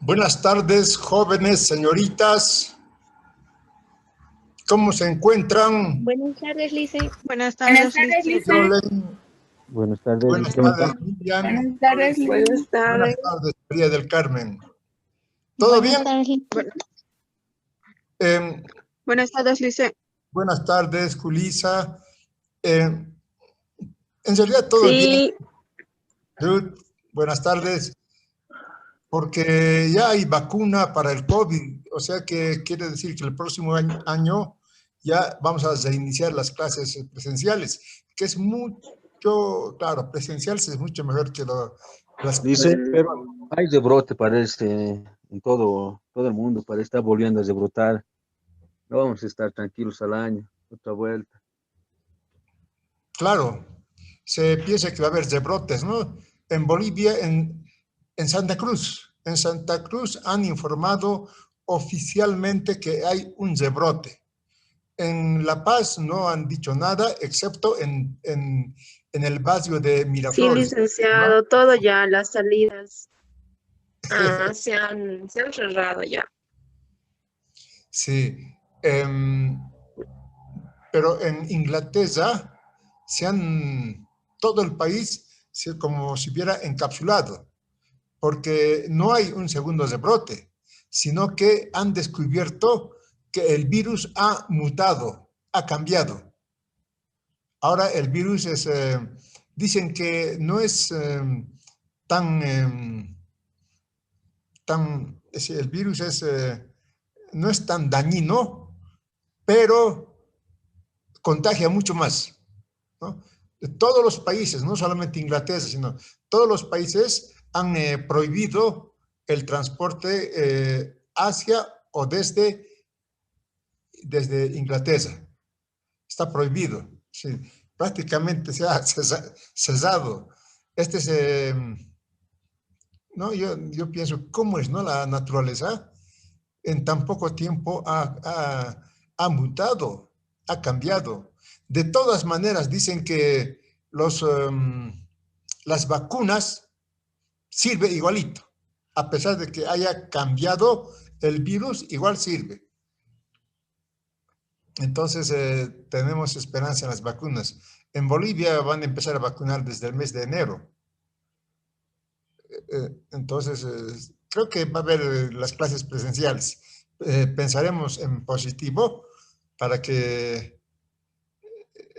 Buenas tardes, jóvenes, señoritas. ¿Cómo se encuentran? Buenas tardes, Lice. Buenas tardes, Lice. Buenas tardes, Buenas tardes, Miriam. Buenas tardes, Lice. Buenas tardes. Buenas tardes, María del Carmen. ¿Todo bien? Buenas tardes, Lice. Buenas tardes, Lice. Buenas tardes, Julisa. En realidad todo Sí. bien. Ruth, buenas tardes. Porque ya hay vacuna para el COVID, o sea que quiere decir que el próximo año ya vamos a reiniciar las clases presenciales, que es mucho, claro, presenciales es mucho mejor que las Dice, clases. pero hay rebrote, parece, en todo el mundo, parece estar volviendo a rebrotar. No vamos a estar tranquilos al año, otra vuelta. Claro, se piensa que va a haber rebrotes, ¿no? En Bolivia, en Santa Cruz. En Santa Cruz han informado oficialmente que hay un rebrote. En La Paz no han dicho nada, excepto en el barrio de Sí, Miraflores, licenciado, ¿no? todo ya, las salidas se han cerrado ya. Sí. Pero en Inglaterra todo el país como si hubiera encapsulado, porque no hay un segundo rebrote, sino que han descubierto que el virus ha mutado, ha cambiado. Ahora el virus dicen que no es el virus no es tan dañino, pero contagia mucho más, ¿no? Todos los países, no solamente Inglaterra, sino todos los países han prohibido el transporte hacia o desde Inglaterra. Está prohibido. Sí, prácticamente se ha cesado. Este es, no, yo pienso, ¿cómo es, no? La naturaleza en tan poco tiempo ha mutado, ha cambiado. De todas maneras, dicen que las vacunas sirven igualito. A pesar de que haya cambiado el virus, igual sirve. Entonces, tenemos esperanza en las vacunas. En Bolivia van a empezar a vacunar desde el mes de enero. Entonces, creo que va a haber las clases presenciales. Pensaremos en positivo para que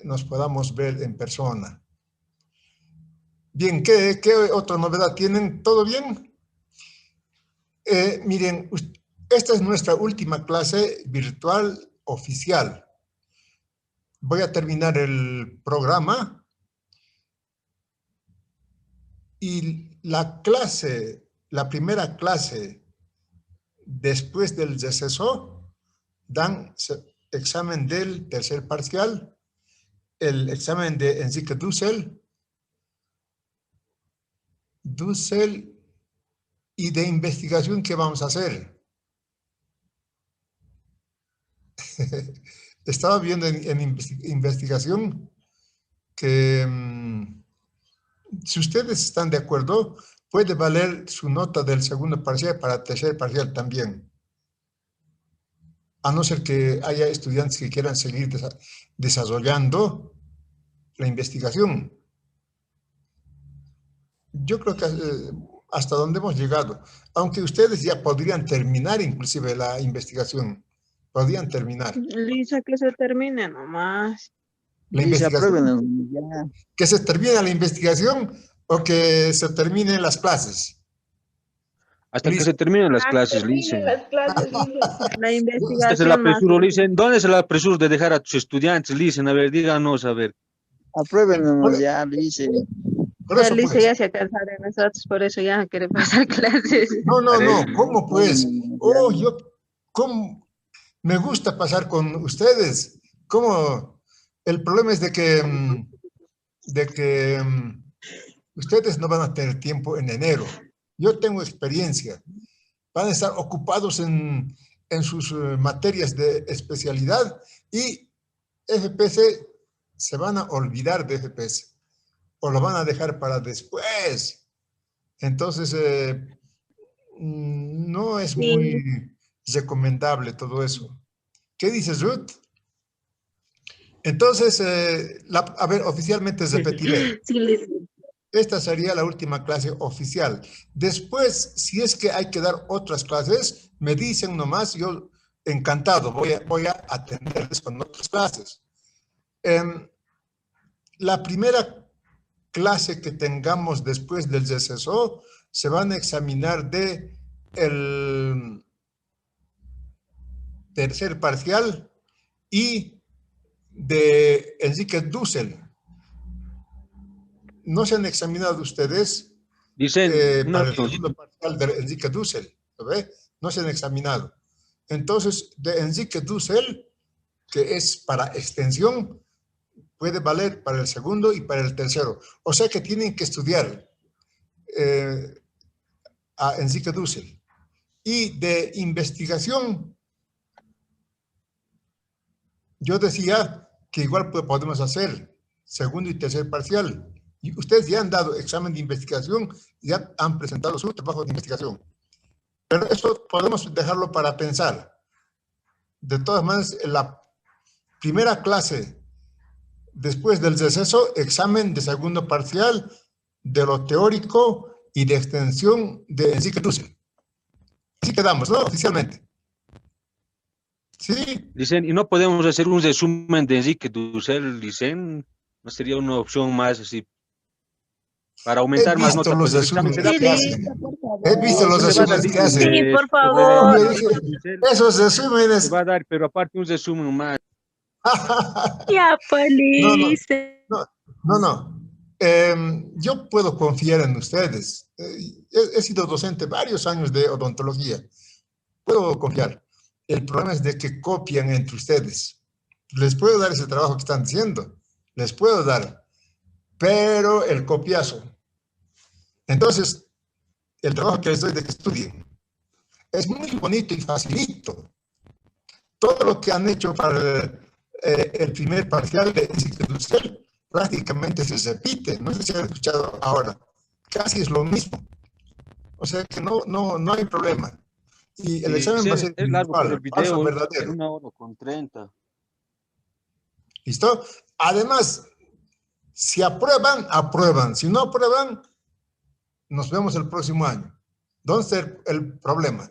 nos podamos ver en persona. Bien, ¿qué otra novedad tienen? ¿Todo bien? Miren, esta es nuestra última clase virtual oficial. Voy a terminar el programa y la primera clase después del receso, dan examen del tercer parcial, el examen de Enrique Dussel y de investigación que vamos a hacer. Estaba viendo en investigación que si ustedes están de acuerdo, puede valer su nota del segundo parcial para el tercer parcial también. A no ser que haya estudiantes que quieran seguir desarrollando la investigación. Yo creo que hasta donde hemos llegado, aunque ustedes ya podrían terminar inclusive la investigación, podrían terminar. Lisa, que se termine nomás. La Y se aprueben investigación, ya. que se termine la investigación o que se terminen las clases. Hasta que Listo. se terminen las clases, Lice. Las clases, La ¿Dónde se la investigación más. apresuro, Licen? ¿Dónde se la apresuro de dejar a tus estudiantes, Licen? A ver, díganos, a ver. Apruébenos ya, Lice. Por Ya eso, Lisa pues. ya se ha cansado de nosotros, por eso ya quiere pasar clases. No, Parece. ¿cómo pues? Apruébenos Oh, ya. ¿cómo? Me gusta pasar con ustedes. ¿Cómo? El problema es de que ustedes no van a tener tiempo en enero. Yo tengo experiencia. Van a estar ocupados en sus materias de especialidad y FPS se van a olvidar de FPS o lo van a dejar para después. Entonces, no es Sí. muy recomendable todo eso. ¿Qué dices, Ruth? Entonces, a ver, oficialmente repetiré. Sí, Liz. Esta sería la última clase oficial. Después, si es que hay que dar otras clases, me dicen nomás, yo encantado, voy a atenderles con otras clases. La primera clase que tengamos después del receso, se van a examinar de el tercer parcial y de Enrique Dussel. ¿No se han examinado ustedes Dicen, para una el segundo parcial de Enrique Dussel? ¿Lo ve? No se han examinado. Entonces, de Enrique Dussel, que es para extensión, puede valer para el segundo y para el tercero. O sea que tienen que estudiar a Enrique Dussel. Y de investigación, yo decía que igual podemos hacer segundo y tercer parcial. Y ustedes ya han dado examen de investigación, ya han presentado su trabajo de investigación. Pero eso podemos dejarlo para pensar. De todas maneras, en la primera clase, después del receso, examen de segundo parcial de lo teórico y de extensión de Enrique Dussel. Así quedamos, ¿no? Oficialmente. Sí. dicen, y no podemos hacer un resumen de Enrique Dussel, dicen, no sería una opción más así, para He aumentar más visto nota, los pues el examen se da, resúmenes Sí, que pues, Liz, hacen. por He visto favor. los se le va a dar, resúmenes que dicen, hacen. Sí, por sobre Y yo favor. dije, Enrique Dussel, esos se resúmenes. va a dar, pero aparte un resumen más. Ya, pues, No, no, Liz. no, no, no. Yo puedo confiar en ustedes. He sido docente varios años de odontología. Puedo confiar. El problema es de que copian entre ustedes. Les puedo dar ese trabajo que están diciendo. Les puedo dar. Pero el copiazo. Entonces, el trabajo que les doy de que estudien es muy bonito y facilito. Todo lo que han hecho para el primer parcial de institucional prácticamente se repite. No sé si han escuchado ahora. Casi es lo mismo. O sea que no hay problema. Y el examen va a Dicen, ser es largo por el individual, falso o video, es verdadero. 1 hora con 30. ¿Listo? Además, si aprueban, aprueban. Si no aprueban, nos vemos el próximo año. ¿Dónde está el problema?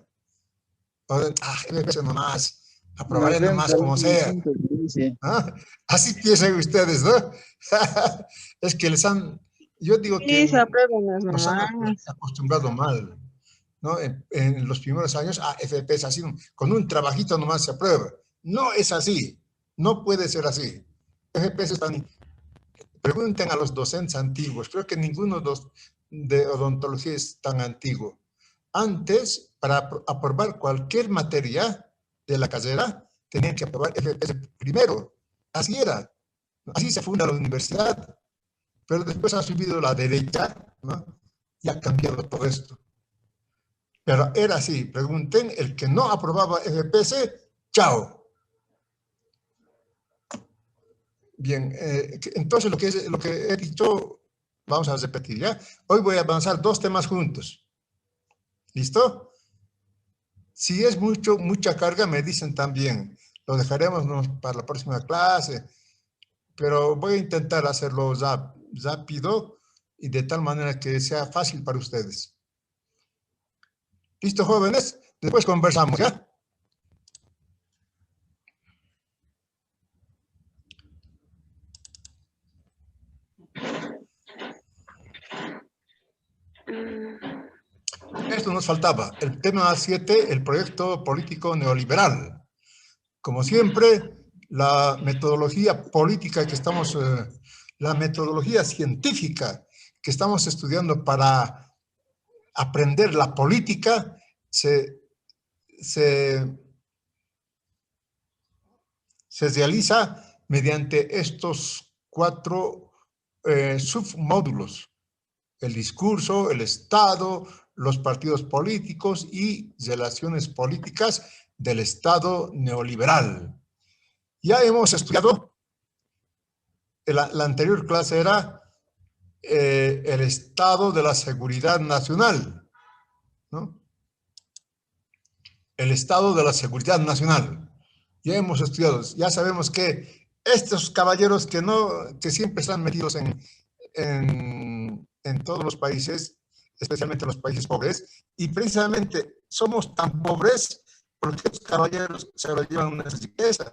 Eso nomás. Nos Aprobaré vemos nomás al como último sea. punto, dice. ¿Ah? Así piensan ustedes, ¿no? Es que les han, yo digo que Liz, apruébanos nos han nomás. acostumbrado mal, ¿no? En los primeros años, FP es así, con un trabajito nomás se aprueba. No es así, no puede ser así. FP es tan, pregunten a los docentes antiguos, creo que ninguno de odontología es tan antiguo. Antes, para aprobar cualquier materia de la carrera, tenían que aprobar FP primero. Así era. Así se funda la universidad. Pero después ha subido la derecha, ¿no? Y ha cambiado todo esto. Pero era así. Pregunten, el que no aprobaba FPS, chao. Bien, entonces lo que he dicho, vamos a repetir, ¿ya? Hoy voy a avanzar 2 temas juntos. ¿Listo? Si es mucha carga, me dicen también. Lo dejaremos para la próxima clase, pero voy a intentar hacerlo rápido y de tal manera que sea fácil para ustedes. ¿Listo, jóvenes? Después conversamos, ¿ya? Esto nos faltaba. El tema 7, el proyecto político neoliberal. Como siempre, la metodología política que estamos, la metodología científica que estamos estudiando para aprender la política se realiza mediante estos 4 submódulos: el discurso, el Estado, los partidos políticos y relaciones políticas del Estado neoliberal. Ya hemos estudiado, la anterior clase era el Estado de la Seguridad Nacional, ¿no? el estado de la seguridad nacional. Ya hemos estudiado, ya sabemos que estos caballeros que siempre están metidos en todos los países, especialmente en los países pobres, y precisamente somos tan pobres porque los caballeros se lo llevan una riqueza.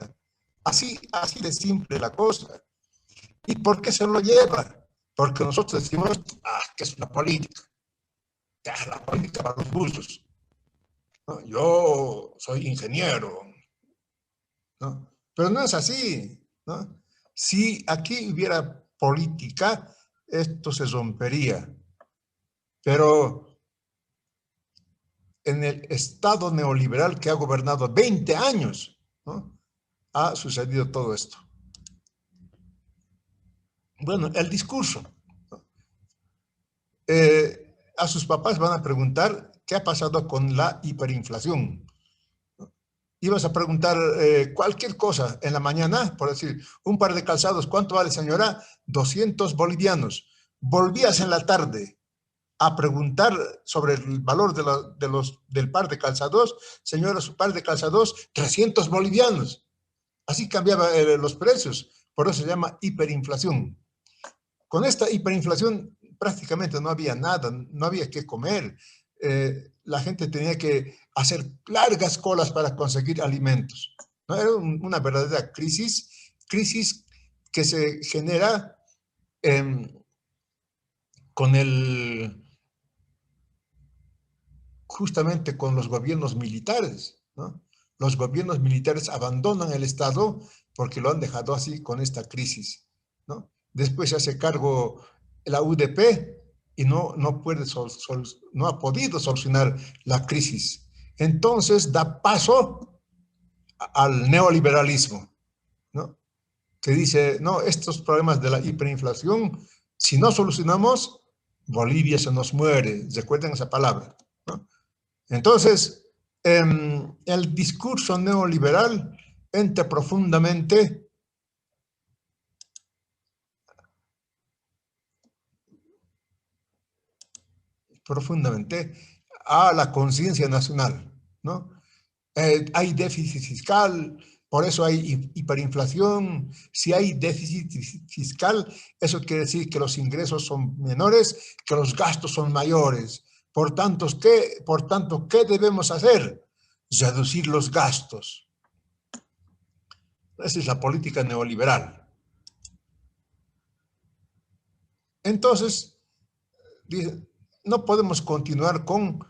Así de simple la cosa. ¿Y por qué se lo lleva? Porque nosotros decimos, que es una política. La política para los buzos. ¿No? Yo soy ingeniero, ¿no? Pero no es así, ¿no? Si aquí hubiera política, esto se rompería. Pero en el Estado neoliberal que ha gobernado 20 años, ¿no?, ha sucedido todo esto. Bueno, el discurso. A sus papás van a preguntar qué ha pasado con la hiperinflación. Ibas a preguntar cualquier cosa en la mañana, por decir, un par de calzados, ¿cuánto vale, señora? 200 bolivianos. Volvías en la tarde a preguntar sobre el valor del par de calzados, señora, su par de calzados, 300 bolivianos. Así cambiaba los precios, por eso se llama hiperinflación. Con esta hiperinflación prácticamente no había nada, no había qué comer. La gente tenía que hacer largas colas para conseguir alimentos, ¿no? Era una verdadera crisis que se genera justamente con los gobiernos militares, ¿no? Los gobiernos militares abandonan el Estado porque lo han dejado así con esta crisis, ¿no? Después se hace cargo la UDP y no ha podido solucionar la crisis. Entonces da paso al neoliberalismo, ¿no?, que dice, no, estos problemas de la hiperinflación, si no solucionamos, Bolivia se nos muere. Recuerden esa palabra, ¿no? Entonces, el discurso neoliberal entra profundamente a la conciencia nacional, ¿no? Hay déficit fiscal, por eso hay hiperinflación. Si hay déficit fiscal, eso quiere decir que los ingresos son menores, que los gastos son mayores. Por tanto, ¿qué debemos hacer? Reducir los gastos. Esa es la política neoliberal. Entonces, no podemos continuar con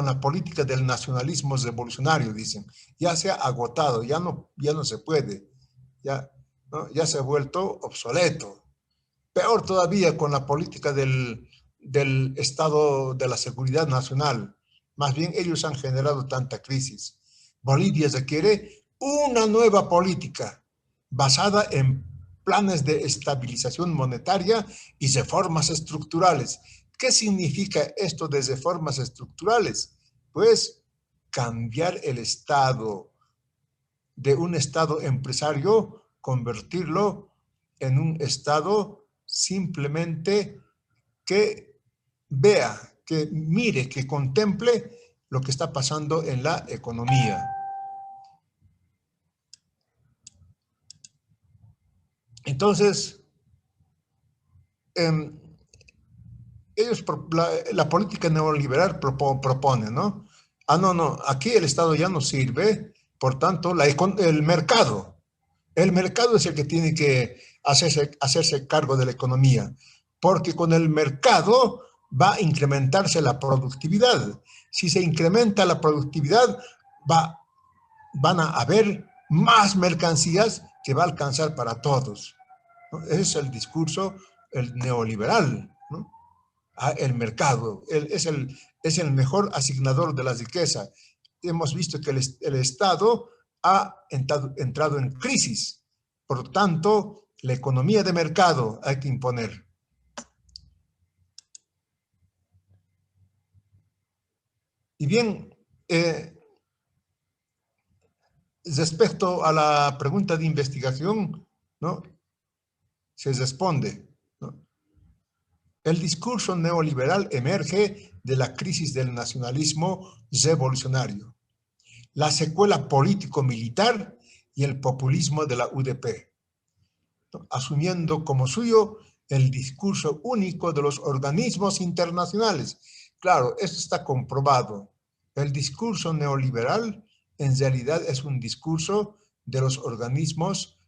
la política del nacionalismo revolucionario, dicen. Ya se ha agotado, ya no se puede, ¿no? Ya se ha vuelto obsoleto. Peor todavía con la política del Estado de la Seguridad Nacional. Más bien ellos han generado tanta crisis. Bolivia requiere una nueva política basada en planes de estabilización monetaria y reformas estructurales. ¿Qué significa esto de reformas estructurales? Pues cambiar el Estado de un Estado empresario, convertirlo en un Estado simplemente que vea, que mire, que contemple lo que está pasando en la economía. Entonces, la política neoliberal propone, ¿no? No, aquí el Estado ya no sirve, por tanto, el mercado es el que tiene que hacerse cargo de la economía, porque con el mercado va a incrementarse la productividad. Si se incrementa la productividad, van a haber más mercancías que va a alcanzar para todos, ¿no? Ese es el discurso, el neoliberal, ¿no? El mercado es el mejor asignador de la riqueza. Hemos visto que el Estado ha entrado en crisis. Por lo tanto, la economía de mercado hay que imponer. Y bien, respecto a la pregunta de investigación, ¿no?, se responde, ¿no?, El discurso neoliberal emerge de la crisis del nacionalismo revolucionario, la secuela político-militar y el populismo de la UDP, asumiendo como suyo el discurso único de los organismos internacionales. Claro, esto está comprobado. El discurso neoliberal en realidad es un discurso de los organismos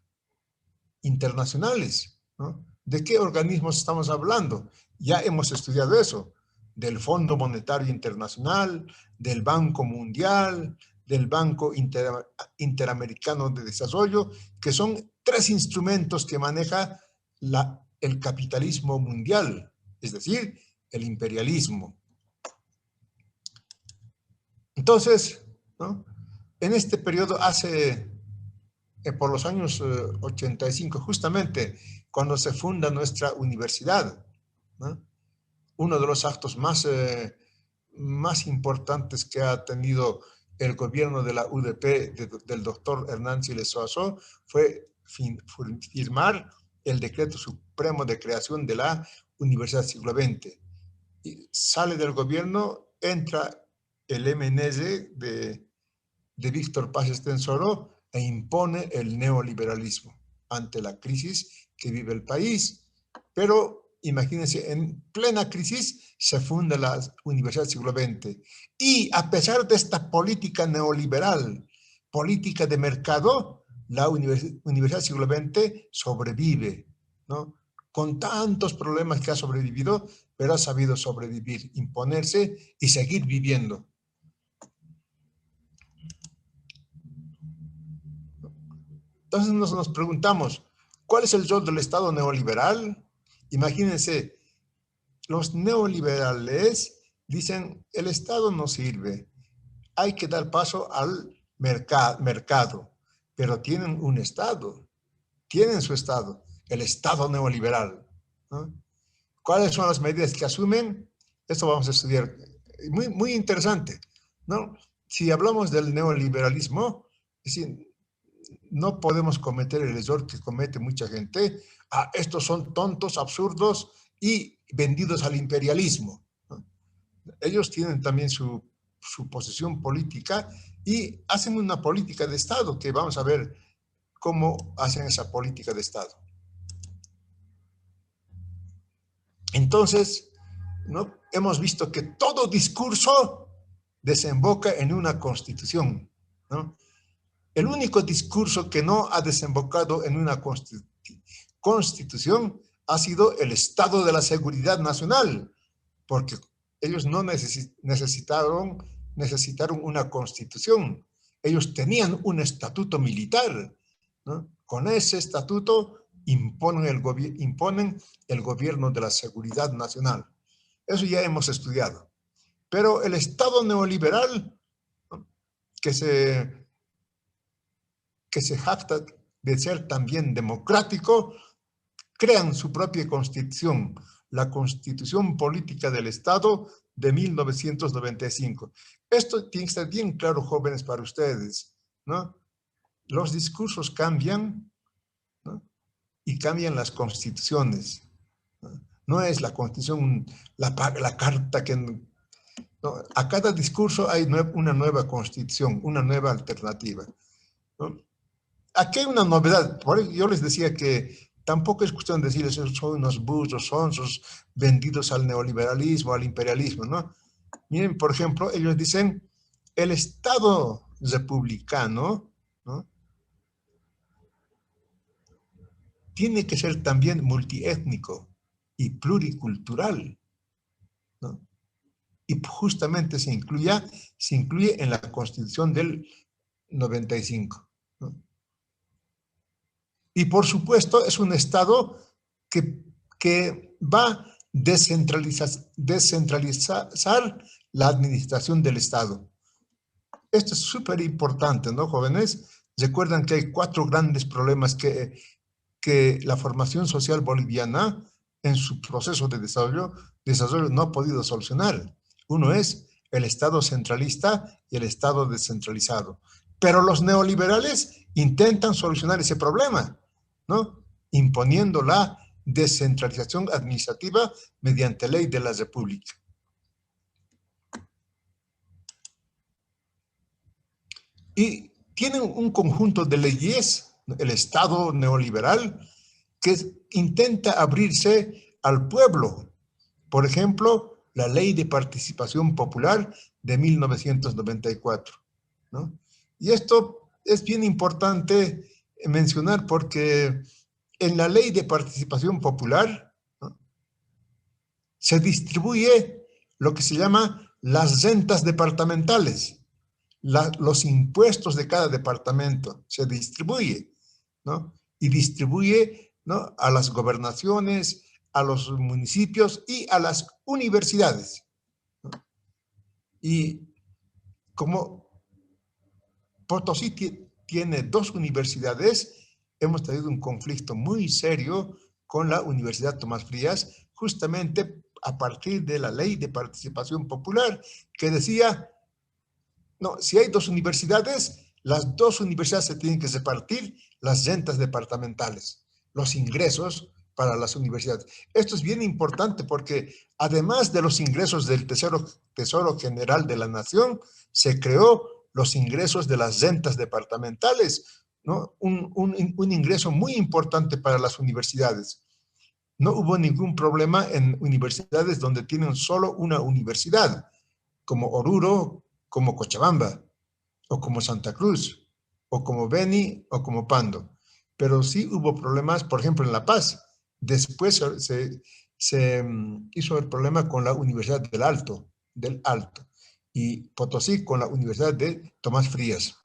internacionales, ¿no? ¿De qué organismos estamos hablando? Ya hemos estudiado eso, del Fondo Monetario Internacional, del Banco Mundial, del Banco Interamericano de Desarrollo, que son tres instrumentos que maneja el capitalismo mundial, es decir, el imperialismo. Entonces, ¿no? En este periodo por los años 85, justamente cuando se funda nuestra universidad, ¿no? Uno de los actos más importantes que ha tenido el gobierno de la UDP del doctor Hernán Siles Soazo fue firmar el decreto supremo de creación de la Universidad del Siglo XX. Y sale del gobierno, entra el MNS de Víctor Paz Estenssoro e impone el neoliberalismo ante la crisis que vive el país. Pero imagínense, en plena crisis se funda la Universidad del Siglo XX. Y a pesar de esta política neoliberal, política de mercado, la Universidad del Siglo XX sobrevive, ¿no? Con tantos problemas que ha sobrevivido, pero ha sabido sobrevivir, imponerse y seguir viviendo. Entonces nos preguntamos, ¿cuál es el rol del Estado neoliberal? Imagínense, los neoliberales dicen, el Estado no sirve, hay que dar paso al mercado, pero tienen un Estado, tienen su Estado, el Estado neoliberal, ¿no? ¿Cuáles son las medidas que asumen? Esto vamos a estudiar. Muy, muy interesante, ¿no? Si hablamos del neoliberalismo, es decir, no podemos cometer el error que comete mucha gente. Estos son tontos, absurdos y vendidos al imperialismo, ¿no? Ellos tienen también su posición política y hacen una política de Estado, que vamos a ver cómo hacen esa política de Estado. Entonces, ¿no? Hemos visto que todo discurso desemboca en una constitución, ¿no? El único discurso que no ha desembocado en una constitución ha sido el Estado de la Seguridad Nacional, porque ellos no necesitaron una constitución. Ellos tenían un estatuto militar, ¿no? Con ese estatuto imponen el gobierno de la seguridad nacional. Eso ya hemos estudiado. Pero el Estado neoliberal, ¿no? que se jacta de ser también democrático, crean su propia constitución, la Constitución Política del Estado de 1995. Esto tiene que estar bien claro, jóvenes, para ustedes, ¿no? Los discursos cambian, ¿no? Y cambian las constituciones, ¿no? No es la constitución, la carta que... No, a cada discurso hay una nueva constitución, una nueva alternativa, ¿no? Aquí hay una novedad. Por eso yo les decía que tampoco es cuestión de decirles, son unos burros, sonsos, vendidos al neoliberalismo, al imperialismo, ¿no? Miren, por ejemplo, ellos dicen, el Estado republicano, ¿no? Tiene que ser también multiétnico y pluricultural, ¿no? Y justamente se incluye en la Constitución del 95, ¿no? Y por supuesto es un Estado que va a descentralizar la administración del Estado. Esto es súper importante, ¿no, jóvenes? Recuerdan que hay 4 grandes problemas que la formación social boliviana en su proceso de desarrollo no ha podido solucionar. Uno es el Estado centralista y el Estado descentralizado. Pero los neoliberales intentan solucionar ese problema, ¿no? Imponiendo la descentralización administrativa mediante ley de la República. Y tienen un conjunto de leyes, el Estado neoliberal, que intenta abrirse al pueblo. Por ejemplo, la Ley de Participación Popular de 1994, ¿no? Y esto es bien importante mencionar porque en la Ley de Participación Popular, ¿no?, se distribuye lo que se llama las rentas departamentales, los impuestos de cada departamento, se distribuye, ¿no? Y distribuye, ¿no?, a las gobernaciones, a los municipios y a las universidades, ¿no? Y como Potosí tiene 2 universidades, hemos tenido un conflicto muy serio con la Universidad Tomás Frías, justamente a partir de la Ley de Participación Popular, que decía, no, si hay 2 universidades, las 2 universidades se tienen que repartir las rentas departamentales, los ingresos para las universidades. Esto es bien importante porque además de los ingresos del Tesoro General de la Nación, se creó los ingresos de las rentas departamentales, ¿no? Un ingreso muy importante para las universidades. No hubo ningún problema en universidades donde tienen solo una universidad, como Oruro, como Cochabamba, o como Santa Cruz, o como Beni, o como Pando. Pero sí hubo problemas, por ejemplo, en La Paz. Después se hizo el problema con la Universidad del Alto, y Potosí con la Universidad de Tomás Frías.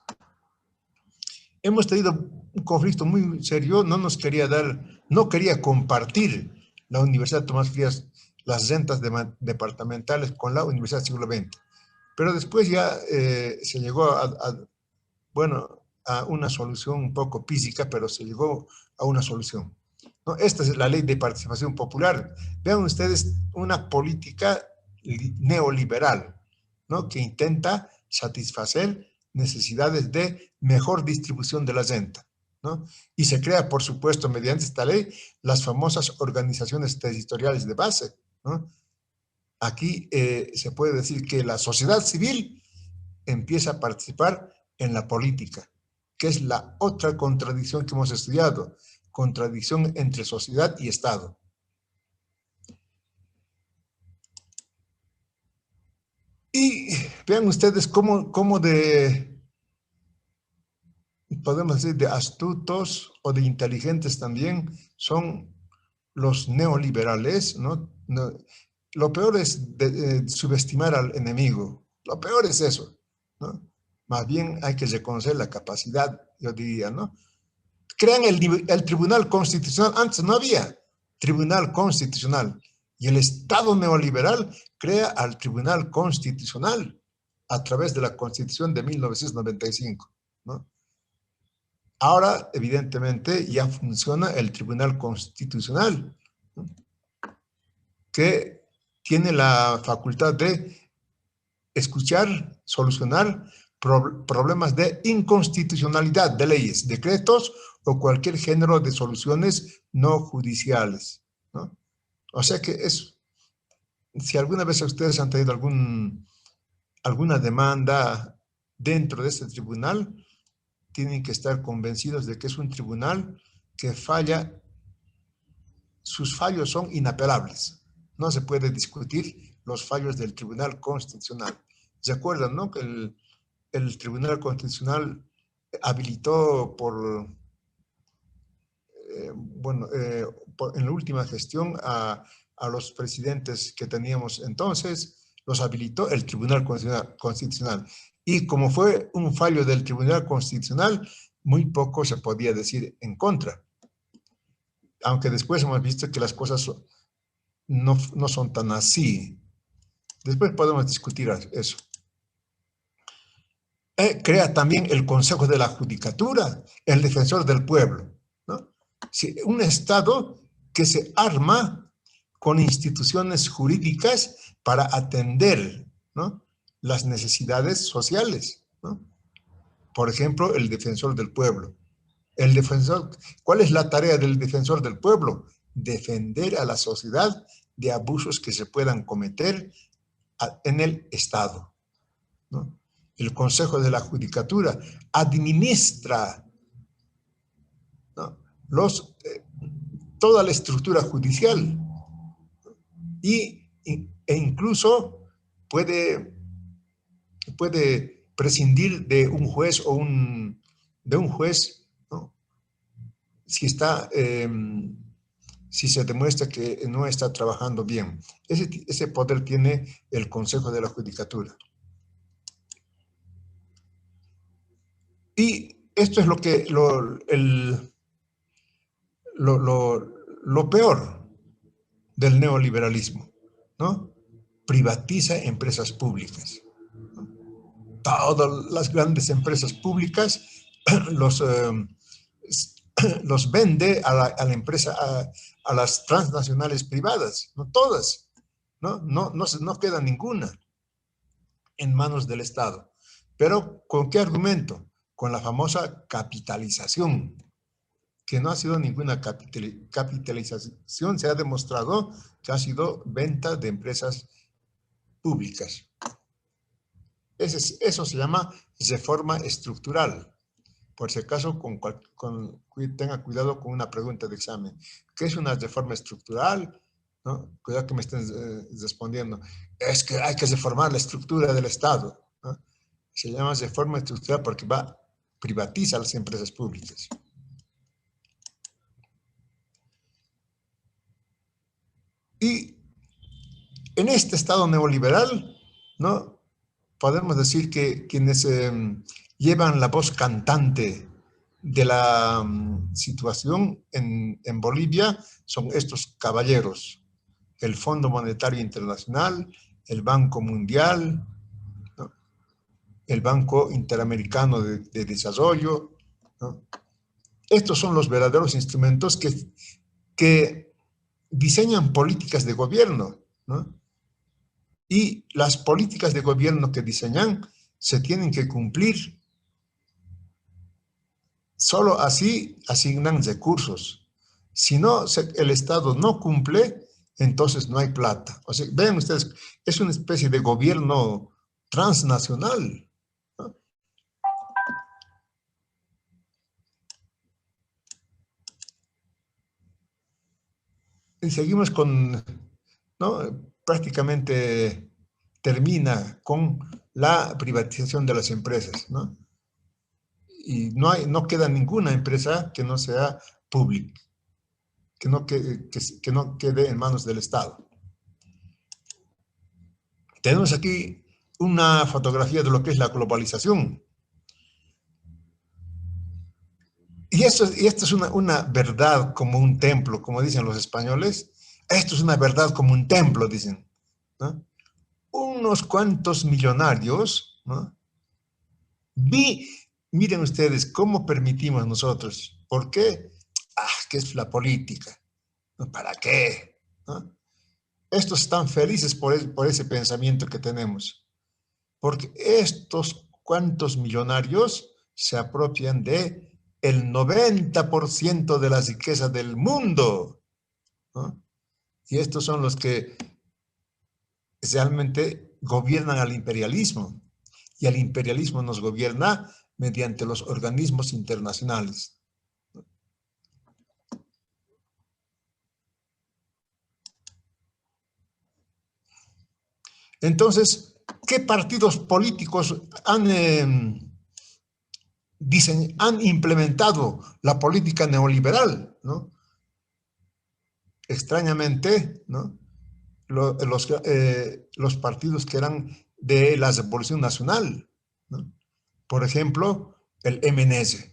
Hemos tenido un conflicto muy serio, no quería compartir la Universidad de Tomás Frías las rentas departamentales con la Universidad del Siglo XX. Pero después ya se llegó a una solución un poco física, pero se llegó a una solución, ¿no? Esta es la Ley de Participación Popular. Vean ustedes una política neoliberal, ¿no?, que intenta satisfacer necesidades de mejor distribución de la renta, ¿no? Y se crea, por supuesto, mediante esta ley, las famosas organizaciones territoriales de base, ¿no? Aquí se puede decir que la sociedad civil empieza a participar en la política, que es la otra contradicción que hemos estudiado, contradicción entre sociedad y Estado. Y vean ustedes cómo podemos decir, de astutos o de inteligentes también son los neoliberales, ¿no? Lo peor es subestimar al enemigo. Lo peor es eso, ¿no? Más bien hay que reconocer la capacidad, yo diría, ¿no? Crean el Tribunal Constitucional. Antes no había Tribunal Constitucional. Y el Estado neoliberal crea al Tribunal Constitucional a través de la Constitución de 1995, ¿no? Ahora, evidentemente, ya funciona el Tribunal Constitucional, ¿no?, que tiene la facultad de escuchar, solucionar problemas de inconstitucionalidad de leyes, decretos o cualquier género de soluciones no judiciales, ¿no? O sea que si alguna vez ustedes han tenido alguna demanda dentro de este tribunal, tienen que estar convencidos de que es un tribunal que falla, sus fallos son inapelables. No se puede discutir los fallos del Tribunal Constitucional. ¿Se acuerdan, no?, que el Tribunal Constitucional habilitó en la última gestión a los presidentes que teníamos entonces, los habilitó el Tribunal Constitucional. Y como fue un fallo del Tribunal Constitucional, muy poco se podía decir en contra. Aunque después hemos visto que las cosas no son tan así. Después podemos discutir eso. Crea también el Consejo de la Judicatura, el Defensor del Pueblo, ¿no? Sí, un Estado que se arma con instituciones jurídicas para atender, ¿no?, las necesidades sociales, ¿no? Por ejemplo, el Defensor del Pueblo. ¿Cuál es la tarea del Defensor del Pueblo? defender a la sociedad de abusos que se puedan cometer en el Estado, ¿no? El Consejo de la Judicatura administra, ¿no?, toda la estructura judicial e incluso puede prescindir de un juez o de un juez, ¿no?, si se demuestra que no está trabajando bien. Ese poder tiene el Consejo de la Judicatura. Y esto es lo peor del neoliberalismo, ¿no? Privatiza empresas públicas. Todas las grandes empresas públicas los vende a la empresa, a las transnacionales privadas, no todas, no queda ninguna en manos del Estado. Pero ¿con qué argumento? Con la famosa capitalización, que no ha sido ninguna capitalización, se ha demostrado que ha sido venta de empresas públicas. Eso se llama reforma estructural. Por si acaso, tenga cuidado con una pregunta de examen. ¿Qué es una reforma estructural? ¿No? Cuidado que me estén respondiendo. Es que hay que reformar la estructura del Estado, ¿no? Se llama reforma estructural porque privatiza las empresas públicas. Y en este Estado neoliberal, ¿no?, podemos decir que quienes llevan la voz cantante de la situación en Bolivia son estos caballeros: el Fondo Monetario Internacional, el Banco Mundial, ¿no?, el Banco Interamericano de Desarrollo, ¿no? Estos son los verdaderos instrumentos que diseñan políticas de gobierno, ¿no? Y las políticas de gobierno que diseñan se tienen que cumplir. Solo así asignan recursos. Si no, el Estado no cumple, entonces no hay plata. O sea, vean ustedes, es una especie de gobierno transnacional, ¿no? Y seguimos con, ¿no?, prácticamente termina con la privatización de las empresas, ¿no? Y no queda ninguna empresa que no sea pública, que no quede en manos del Estado. Tenemos aquí una fotografía de lo que es la globalización. Y esto es una verdad como un templo, como dicen los españoles. Esto es una verdad como un templo, dicen, ¿no? Unos cuantos millonarios, ¿no? Miren ustedes cómo permitimos nosotros. ¿Por qué? ¿Qué es la política? ¿Para qué? ¿No? Estos están felices por ese pensamiento que tenemos. Porque estos cuantos millonarios se apropian de el 90% de la riqueza del mundo, ¿no? Y estos son los que realmente gobiernan al imperialismo. Y el imperialismo nos gobierna mediante los organismos internacionales. Entonces, ¿qué partidos políticos han implementado la política neoliberal, ¿no? Extrañamente, ¿no?, los partidos que eran de la Revolución Nacional, ¿no? Por ejemplo, el MNS,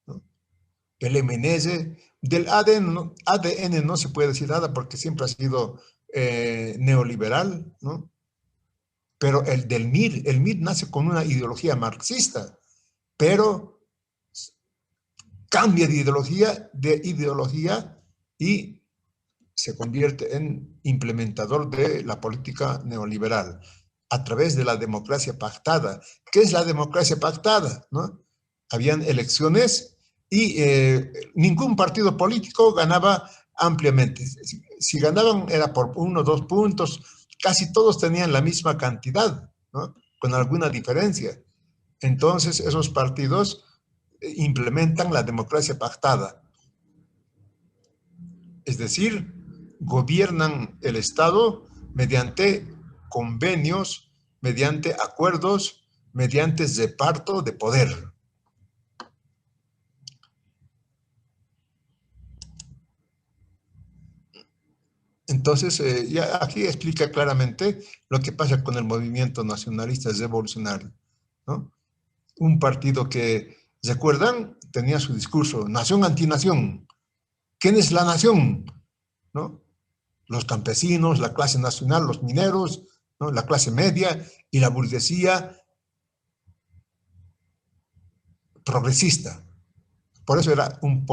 ¿no? El MNS, del ADN no se puede decir nada porque siempre ha sido neoliberal, ¿no? Pero el MIR nace con una ideología marxista, pero cambia de ideología y se convierte en implementador de la política neoliberal a través de la democracia pactada. ¿Qué es la democracia pactada? ¿No? Habían elecciones y ningún partido político ganaba ampliamente. Si ganaban era por 1 o 2 puntos, casi todos tenían la misma cantidad, ¿no? Con alguna diferencia. Entonces, esos partidos implementan la democracia pactada. Es decir, gobiernan el Estado mediante convenios, mediante acuerdos, mediante reparto de poder. Entonces, ya aquí explica claramente lo que pasa con el movimiento nacionalista revolucionario, ¿no? Un partido que, ¿recuerdan? Tenía su discurso, nación antinación. ¿Quién es la nación? ¿No? Los campesinos, la clase nacional, los mineros, ¿no? La clase media y la burguesía progresista. Por eso era un,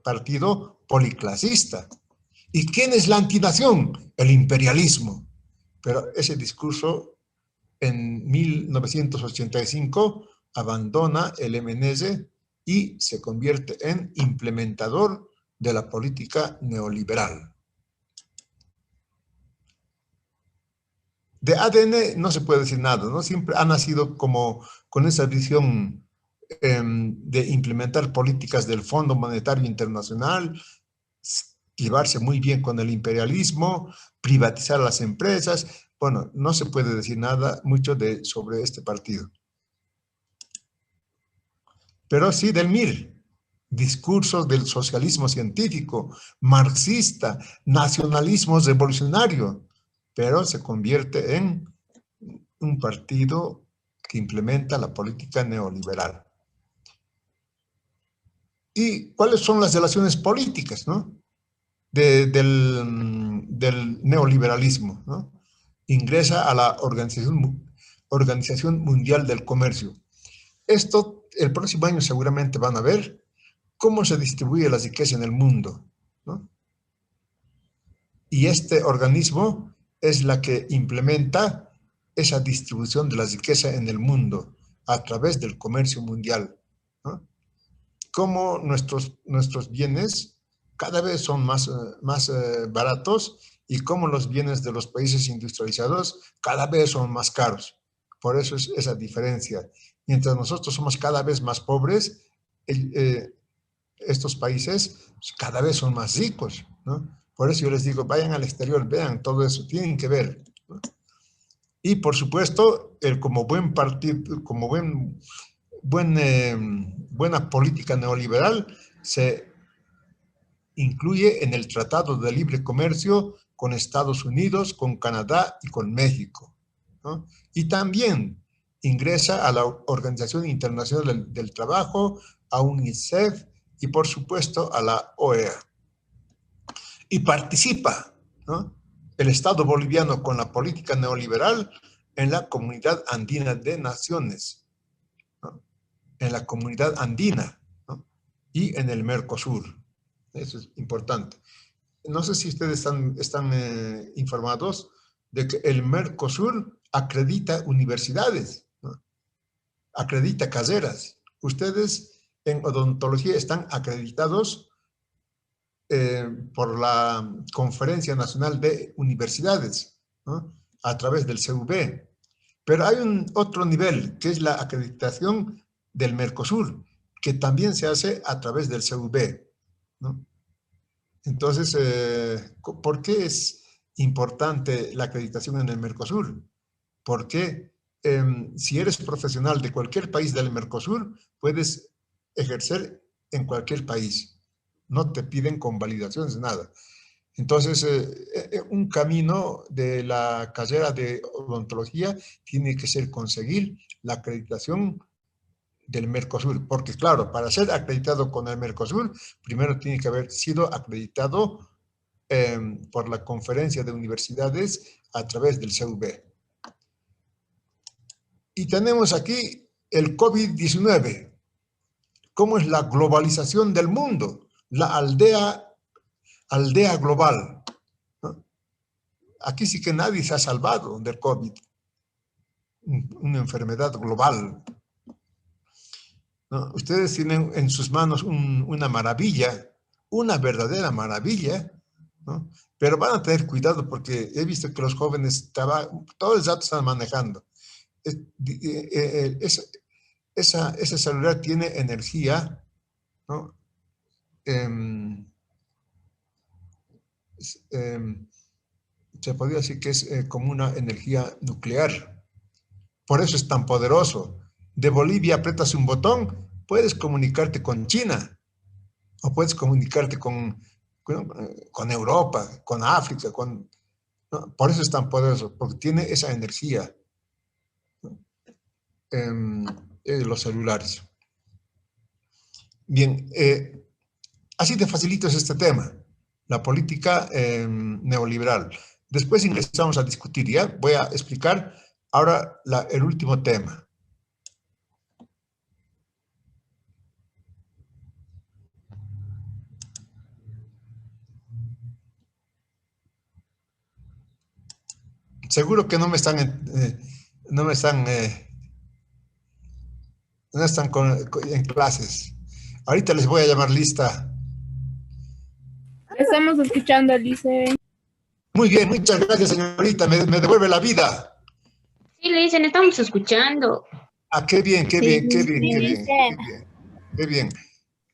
partido policlasista. ¿Y quién es la antinación? El imperialismo. Pero ese discurso en 1985 abandona el MNS y se convierte en implementador de la política neoliberal. De ADN no se puede decir nada, ¿no? Siempre ha nacido como con esa visión de implementar políticas del Fondo Monetario Internacional, llevarse muy bien con el imperialismo, privatizar las empresas. Bueno, no se puede decir nada mucho sobre este partido. Pero sí del MIR, discurso del socialismo científico, marxista, nacionalismo revolucionario, pero se convierte en un partido que implementa la política neoliberal. ¿Y cuáles son las relaciones políticas, ¿no? del neoliberalismo, ¿no? Ingresa a la Organización Mundial del Comercio. Esto, el próximo año seguramente van a ver cómo se distribuye la riqueza en el mundo, ¿no? Y este organismo es la que implementa esa distribución de la riqueza en el mundo a través del comercio mundial, ¿no? Cómo nuestros bienes cada vez son más baratos y cómo los bienes de los países industrializados cada vez son más caros. Por eso es esa diferencia. Mientras nosotros somos cada vez más pobres, estos países cada vez son más ricos, ¿no? Por eso yo les digo, vayan al exterior, vean todo eso, tienen que ver, ¿no? Y por supuesto, como buen partido, como buena política neoliberal, se incluye en el Tratado de Libre Comercio con Estados Unidos, con Canadá y con México, ¿no? Y también ingresa a la Organización Internacional del Trabajo, a UNICEF y por supuesto a la OEA. Y participa, ¿no?, el Estado boliviano con la política neoliberal en la Comunidad Andina de Naciones, ¿no?, en la Comunidad Andina, ¿no?, y en el Mercosur. Eso es importante. No sé si ustedes están informados de que el Mercosur acredita universidades, ¿no?, acredita carreras. Ustedes en odontología están acreditados por la Conferencia Nacional de Universidades, ¿no?, a través del CUB. Pero hay otro nivel, que es la acreditación del Mercosur, que también se hace a través del CUB, ¿no? Entonces, ¿por qué es importante la acreditación en el Mercosur? Porque si eres profesional de cualquier país del Mercosur, puedes ejercer en cualquier país. No te piden convalidaciones de nada. Entonces, un camino de la carrera de odontología tiene que ser conseguir la acreditación del Mercosur, porque claro, para ser acreditado con el Mercosur, primero tiene que haber sido acreditado por la Conferencia de Universidades a través del CUB. Y tenemos aquí el COVID-19. ¿Cómo es la globalización del mundo? La aldea global, ¿no? Aquí sí que nadie se ha salvado del COVID, una enfermedad global, ¿no? Ustedes tienen en sus manos una maravilla una verdadera maravilla, ¿no? Pero van a tener cuidado porque he visto que los jóvenes todos los datos están manejando. Ese celular tiene energía, ¿no? Se podría decir que es como una energía nuclear. Por eso es tan poderoso. De Bolivia aprietas un botón, puedes comunicarte con China, o puedes comunicarte con Europa, con África, ¿no? Por eso es tan poderoso, porque tiene esa energía, ¿no? Los celulares. Bien, así de facilito es este tema, la política neoliberal. Después ingresamos a discutir, ¿ya? Voy a explicar ahora el último tema. Seguro que no están en clases. Ahorita les voy a llamar lista. Estamos escuchando, Alice. Muy bien, muchas gracias, señorita. Me devuelve la vida. Sí, le dicen, estamos escuchando. Ah, qué bien, qué bien, qué bien, Sí, qué bien, dice. qué bien, qué bien.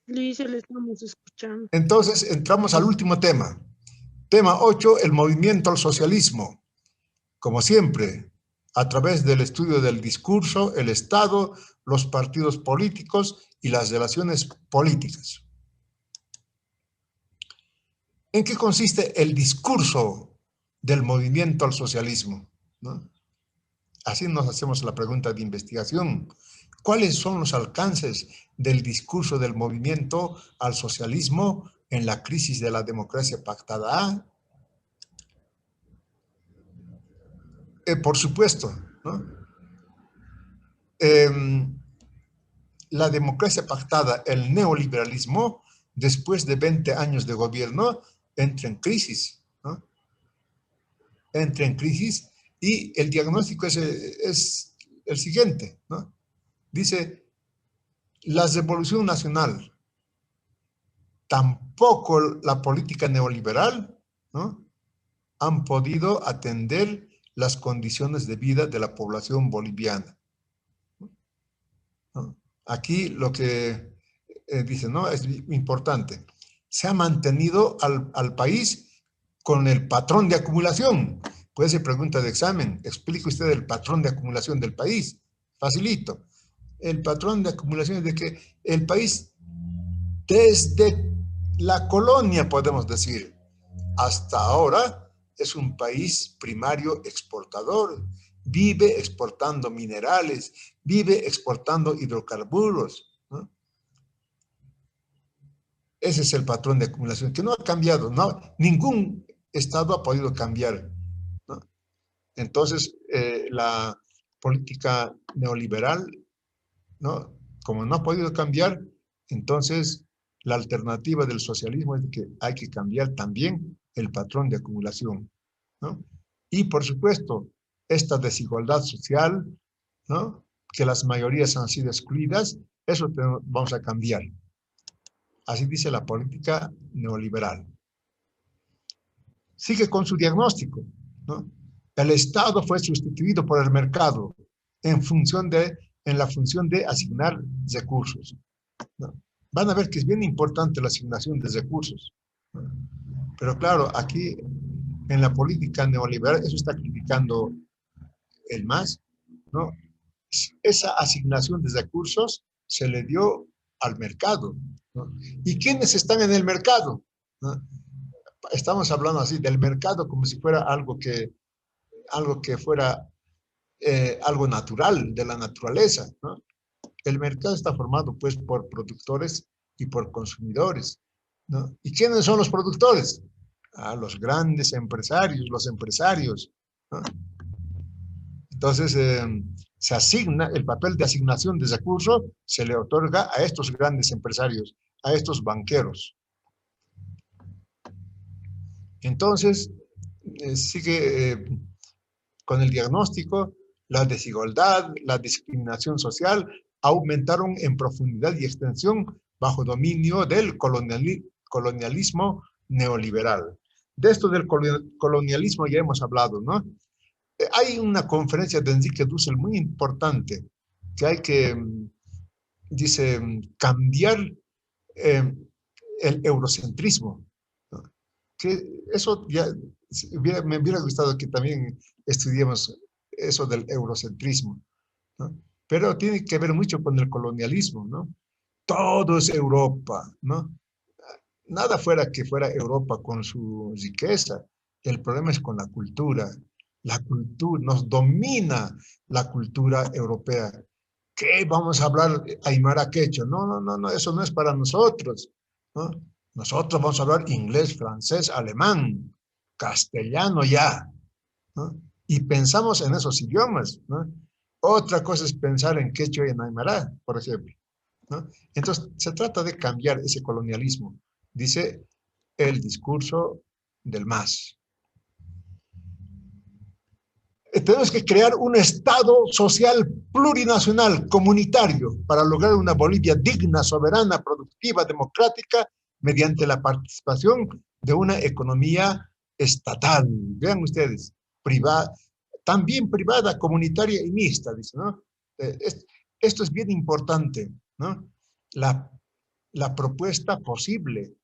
Lice, le estamos escuchando. Entonces, entramos al último tema. Tema 8, el movimiento al socialismo. Como siempre, a través del estudio del discurso, el Estado, los partidos políticos y las relaciones políticas. ¿En qué consiste el discurso del movimiento al socialismo? ¿No? Así nos hacemos la pregunta de investigación. ¿Cuáles son los alcances del discurso del movimiento al socialismo en la crisis de la democracia pactada? Por supuesto, ¿no? La democracia pactada, el neoliberalismo, después de 20 años de gobierno, entra en crisis, ¿no? Entra en crisis y el diagnóstico es el siguiente, ¿no? Dice, la revolución nacional, tampoco la política neoliberal, ¿no?, han podido atender las condiciones de vida de la población boliviana, ¿no? Aquí lo que dice, ¿no?, es importante. Se ha mantenido al país con el patrón de acumulación. Puede ser pregunta de examen. Explique usted el patrón de acumulación del país. Facilito. El patrón de acumulación es de que el país, desde la colonia, podemos decir, hasta ahora, es un país primario exportador. Vive exportando minerales, vive exportando hidrocarburos, ¿no? Ese es el patrón de acumulación, que no ha cambiado, ¿no? Ningún Estado ha podido cambiar, ¿no? Entonces, la política neoliberal, ¿no?, como no ha podido cambiar, entonces la alternativa del socialismo es que hay que cambiar también el patrón de acumulación, ¿no? Y por supuesto, esta desigualdad social, ¿no?, que las mayorías han sido excluidas, eso vamos a cambiar. Así dice la política neoliberal. Sigue con su diagnóstico, ¿no? El Estado fue sustituido por el mercado en la función de asignar recursos, ¿no? Van a ver que es bien importante la asignación de recursos, ¿no? Pero claro, aquí en la política neoliberal, eso está criticando el MAS, ¿no? Esa asignación de recursos se le dio al mercado, ¿no? ¿Y quiénes están en el mercado?, ¿no? Estamos hablando así del mercado como si fuera algo que fuera algo natural, de la naturaleza, ¿no? El mercado está formado pues por productores y por consumidores, ¿no? ¿Y quiénes son los productores? Los grandes empresarios, los empresarios, ¿no? Entonces, se asigna, el papel de asignación de recursos se le otorga a estos grandes empresarios, a estos banqueros. Entonces, sigue con el diagnóstico, la desigualdad, la discriminación social aumentaron en profundidad y extensión bajo dominio del colonialismo neoliberal. De esto del colonialismo ya hemos hablado, ¿no? Hay una conferencia de Enrique Dussel muy importante que hay que, dice, cambiar el eurocentrismo, ¿no? Que eso ya me hubiera gustado que también estudiemos eso del eurocentrismo, ¿no? Pero tiene que ver mucho con el colonialismo, ¿no? Todo es Europa, ¿no? Nada fuera que fuera Europa con su riqueza. El problema es con la cultura. La cultura, nos domina la cultura europea. ¿Qué vamos a hablar aymara quechua? No, eso no es para nosotros, ¿no? Nosotros vamos a hablar inglés, francés, alemán, castellano ya, ¿no? Y pensamos en esos idiomas, ¿no? Otra cosa es pensar en quechua y en aymara, por ejemplo, ¿no? Entonces, se trata de cambiar ese colonialismo, dice el discurso del MAS. Tenemos que crear un Estado social plurinacional, comunitario, para lograr una Bolivia digna, soberana, productiva, democrática, mediante la participación de una economía estatal. Vean ustedes, privada, también privada, comunitaria y mixta, dice, ¿no? Esto es bien importante, ¿no? La propuesta posible.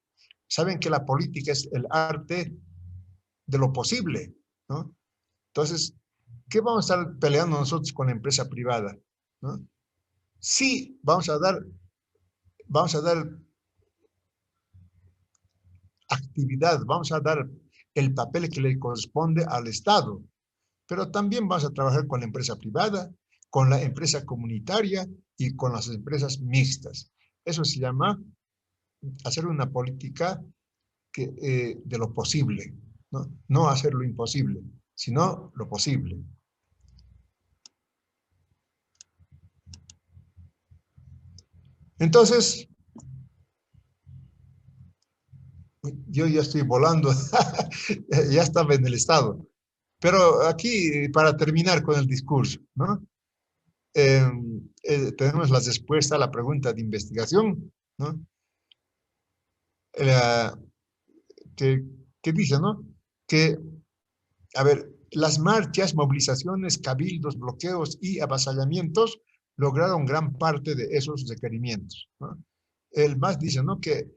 Saben que la política es el arte de lo posible, ¿no? Entonces, ¿qué vamos a estar peleando nosotros con la empresa privada, ¿no? Sí, vamos a dar actividad, vamos a dar el papel que le corresponde al Estado, pero también vamos a trabajar con la empresa privada, con la empresa comunitaria y con las empresas mixtas. Eso se llama hacer una política de lo posible, ¿no? No hacer lo imposible, sino lo posible. Entonces, yo ya estoy volando, ya estaba en el Estado. Pero aquí, para terminar con el discurso, ¿no? Tenemos la respuesta a la pregunta de investigación, ¿no? Que dice, ¿no? Que, a ver, las marchas, movilizaciones, cabildos, bloqueos y avasallamientos lograron gran parte de esos requerimientos, ¿no? El MAS dice, ¿no? Que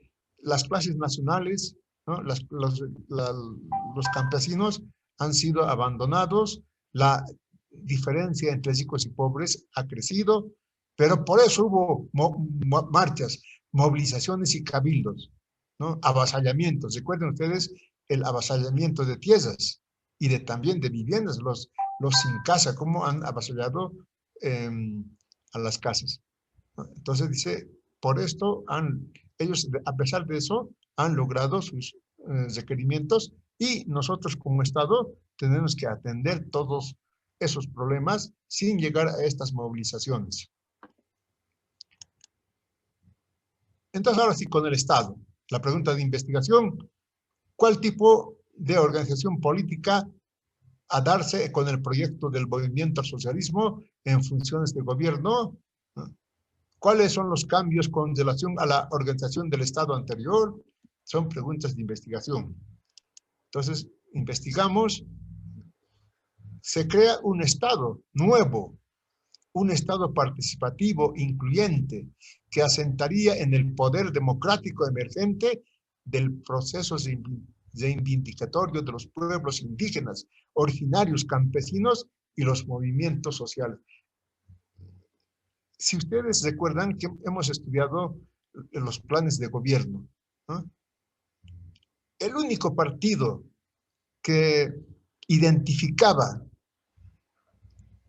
las clases nacionales, ¿no? Los campesinos han sido abandonados, la diferencia entre ricos y pobres ha crecido, pero por eso hubo marchas, movilizaciones y cabildos, ¿no? Avasallamientos. Recuerden ustedes el avasallamiento de tierras y también de viviendas, los sin casa, cómo han avasallado a las casas, ¿no? Entonces dice, por esto ellos, a pesar de eso, han logrado sus requerimientos y nosotros como Estado tenemos que atender todos esos problemas sin llegar a estas movilizaciones. Entonces, ahora sí, con el Estado. La pregunta de investigación, ¿cuál tipo de organización política a darse con el proyecto del movimiento al socialismo en funciones de gobierno? ¿Cuáles son los cambios con relación a la organización del Estado anterior? Son preguntas de investigación. Entonces, investigamos. Se crea un Estado nuevo, un Estado participativo, incluyente, que asentaría en el poder democrático emergente del proceso reivindicatorio de los pueblos indígenas, originarios, campesinos y los movimientos sociales. Si ustedes recuerdan que hemos estudiado los planes de gobierno, ¿no? El único partido que identificaba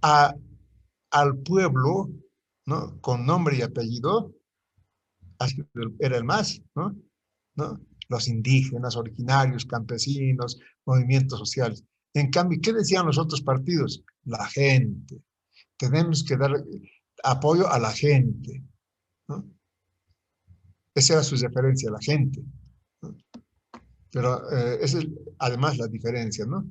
al pueblo, ¿no? Con nombre y apellido, era el MAS, ¿no? Los indígenas, originarios, campesinos, movimientos sociales. En cambio, ¿qué decían los otros partidos? La gente. Tenemos que dar apoyo a la gente, ¿no? Esa era su referencia, la gente, ¿no? Pero esa es además la diferencia, ¿no?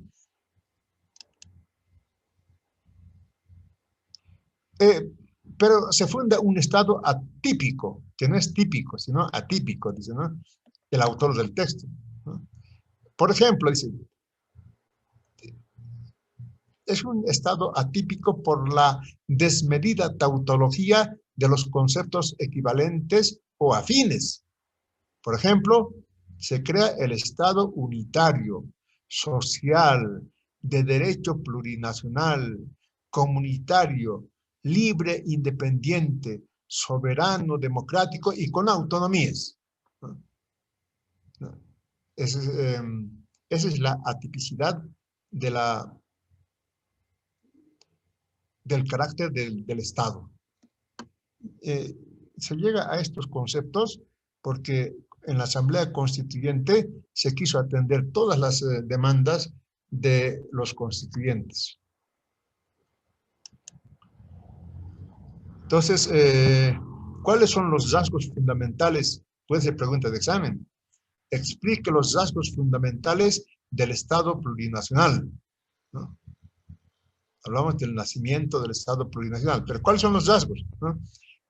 Pero se funda un Estado atípico, que no es típico, sino atípico, dice, ¿no? el autor del texto, ¿no? Por ejemplo, dice, es un estado atípico por la desmedida tautología de los conceptos equivalentes o afines. Por ejemplo, se crea el estado unitario, social, de derecho plurinacional, comunitario, libre, independiente, soberano, democrático y con autonomías. Esa es la atipicidad del carácter del Estado. Se llega a estos conceptos porque en la Asamblea Constituyente se quiso atender todas las demandas de los constituyentes. Entonces, ¿cuáles son los rasgos fundamentales? Puede ser pregunta de examen. Explique los rasgos fundamentales del Estado plurinacional, ¿no? Hablamos del nacimiento del Estado plurinacional, pero ¿cuáles son los rasgos, ¿no?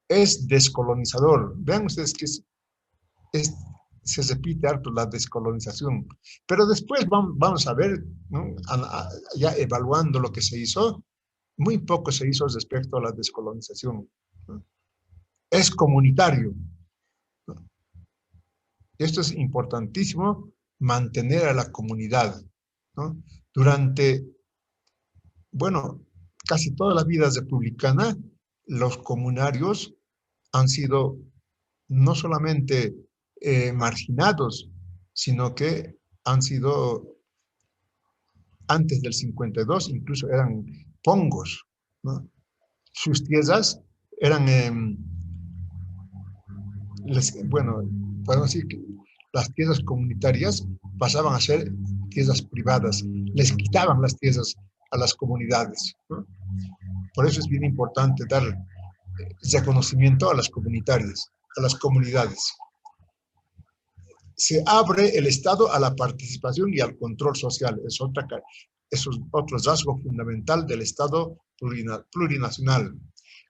Es descolonizador. Vean ustedes que se repite harto la descolonización, pero después vamos a ver, ¿no? Ya evaluando lo que se hizo, muy poco se hizo respecto a la descolonización, ¿no? Es comunitario, ¿no? Esto es importantísimo, mantener a la comunidad, ¿no? Durante, bueno, casi toda la vida republicana, los comunarios han sido no solamente marginados, sino que han sido, antes del 52, incluso eran pongos, ¿no? Sus tierras eran, bueno, podemos decir que las tierras comunitarias pasaban a ser tierras privadas, les quitaban las tierras a las comunidades, ¿no? Por eso es bien importante dar reconocimiento a las comunitarias, a las comunidades. Se abre el Estado a la participación y al control social. Es otro rasgo fundamental del Estado plurinacional.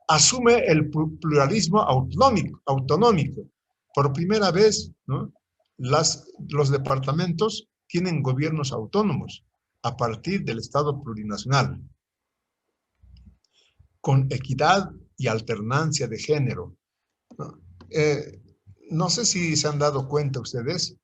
Asume el pluralismo autonómico. Por primera vez, ¿no? Los departamentos tienen gobiernos autónomos a partir del Estado plurinacional, con equidad y alternancia de género, ¿no? No sé si se han dado cuenta ustedes,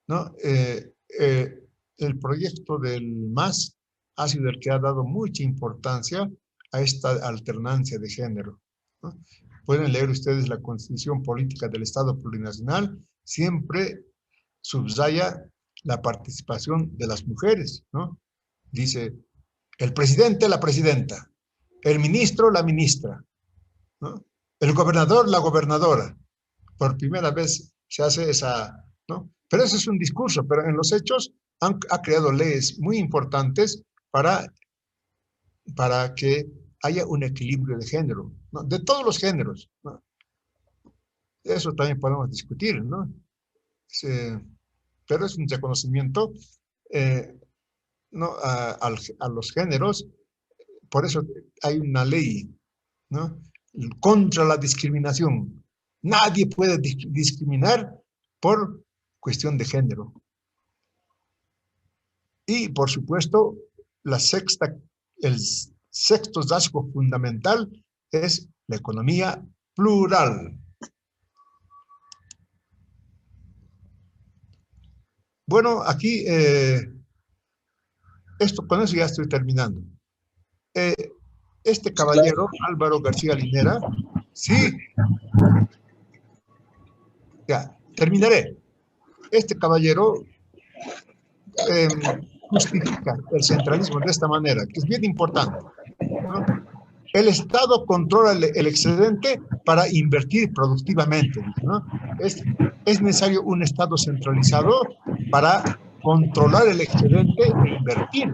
¿no? El proyecto del MAS ha sido el que ha dado mucha importancia a esta alternancia de género, ¿no? Pueden leer ustedes la Constitución Política del Estado Plurinacional, siempre subraya la participación de las mujeres, ¿no? Dice, el presidente, la presidenta, el ministro, la ministra, ¿no? El gobernador, la gobernadora. Por primera vez se hace esa, ¿no? Pero ese es un discurso, pero en los hechos ha creado leyes muy importantes para que haya un equilibrio de género, ¿no? De todos los géneros, ¿no? Eso también podemos discutir, ¿no? Pero es un reconocimiento, ¿no? a los géneros. Por eso hay una ley, ¿no? Contra la discriminación. Nadie puede discriminar por cuestión de género. Y, por supuesto, el sexto rasgo fundamental es la economía plural. Bueno, aquí, con eso ya estoy terminando. Este caballero, Álvaro García Linera, sí, ya, terminaré. Este caballero justifica el centralismo de esta manera, que es bien importante, ¿no? El Estado controla el excedente para invertir productivamente, ¿no? Es necesario un Estado centralizado para controlar el excedente e invertir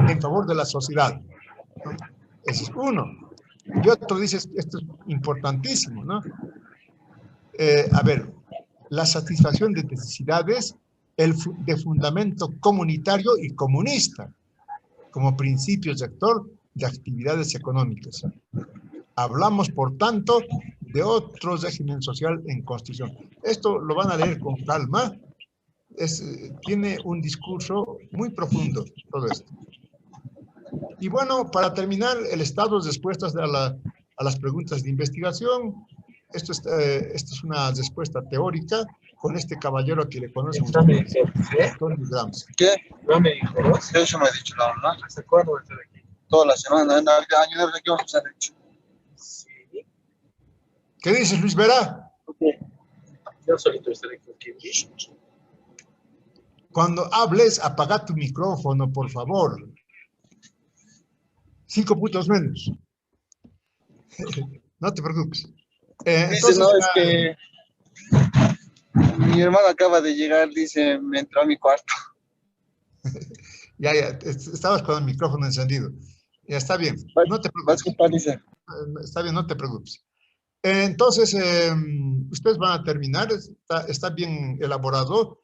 en favor de la sociedad, ¿no? Ese es uno. Y otro dice, esto es importantísimo, ¿no? A ver, la satisfacción de necesidades de fundamento comunitario y comunista, como principio rector de actividades económicas. Hablamos, por tanto, de otro régimen social en Constitución. Esto lo van a leer con calma. Tiene un discurso muy profundo, todo esto. Y bueno, para terminar, el estado de respuestas a las preguntas de investigación. Esto es una respuesta teórica con este caballero que le conocen ustedes, Antonio Gramsci. ¿Qué? No me dijo, ¿no? Eso me ha dicho la mamá. ¿Hasta cuándo va a estar aquí? Toda la semana, en año de aquí vamos a estar hecho. Sí. ¿Qué dices, Luis Vera? Yo solito estaré aquí. Cuando hables, apaga tu micrófono, por favor. 5 puntos menos. No te preocupes. Entonces, no, es que mi hermano acaba de llegar, dice, me entró a mi cuarto. Ya, estabas con el micrófono encendido. Ya está bien, no te preocupes. Está bien, no te preocupes. Entonces, ustedes van a terminar, está bien elaborado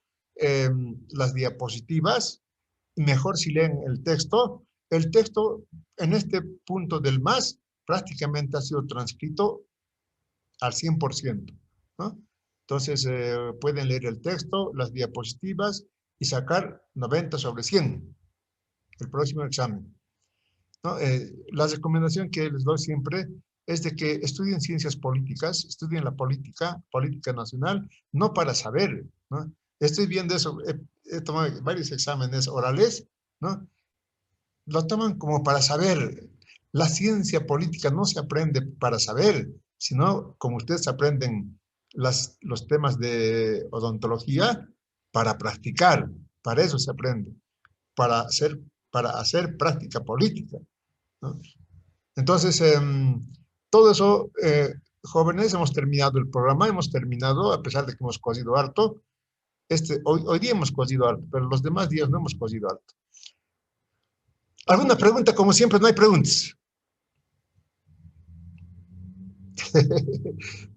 las diapositivas. Mejor si leen el texto. El texto en este punto del más prácticamente ha sido transcrito al 100%, ¿no? Entonces, pueden leer el texto, las diapositivas y sacar 90 sobre 100 el próximo examen, ¿no? La recomendación que les doy siempre es de que estudien ciencias políticas, estudien la política nacional, no para saber, ¿no? Estoy viendo eso, he tomado varios exámenes orales, ¿no? Lo toman como para saber. La ciencia política no se aprende para saber, sino como ustedes aprenden los temas de odontología, para practicar. Para eso se aprende, para hacer práctica política, ¿no? Entonces, todo eso, jóvenes, hemos terminado el programa, hemos terminado, a pesar de que hemos cogido harto. Hoy día hemos cogido harto, pero los demás días no hemos cogido harto. ¿Alguna pregunta? Como siempre, no hay preguntas.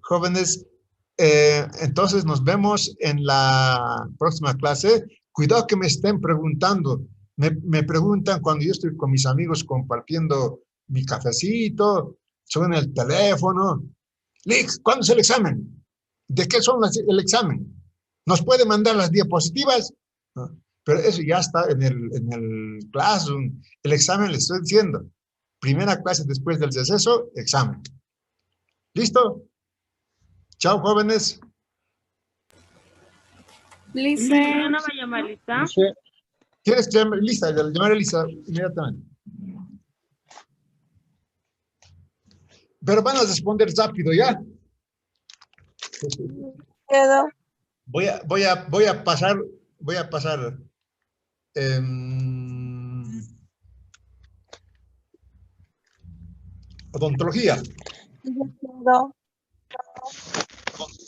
Jóvenes, entonces nos vemos en la próxima clase. Cuidado que me estén preguntando. Me preguntan cuando yo estoy con mis amigos compartiendo mi cafecito, suena el teléfono. Lix, ¿cuándo es el examen? ¿De qué son el examen? ¿Nos puede mandar las diapositivas? ¿No? Pero eso ya está en el Classroom. El examen, les estoy diciendo. Primera clase después del receso, examen. ¿Listo? Chao, jóvenes. Lisa. ¿Ya no va a llamar Lisa? ¿Quieres llamar Lisa? Llamar a Lisa inmediatamente. Pero van a responder rápido, ¿ya? Quedo. Voy a pasar odontología. Quedo.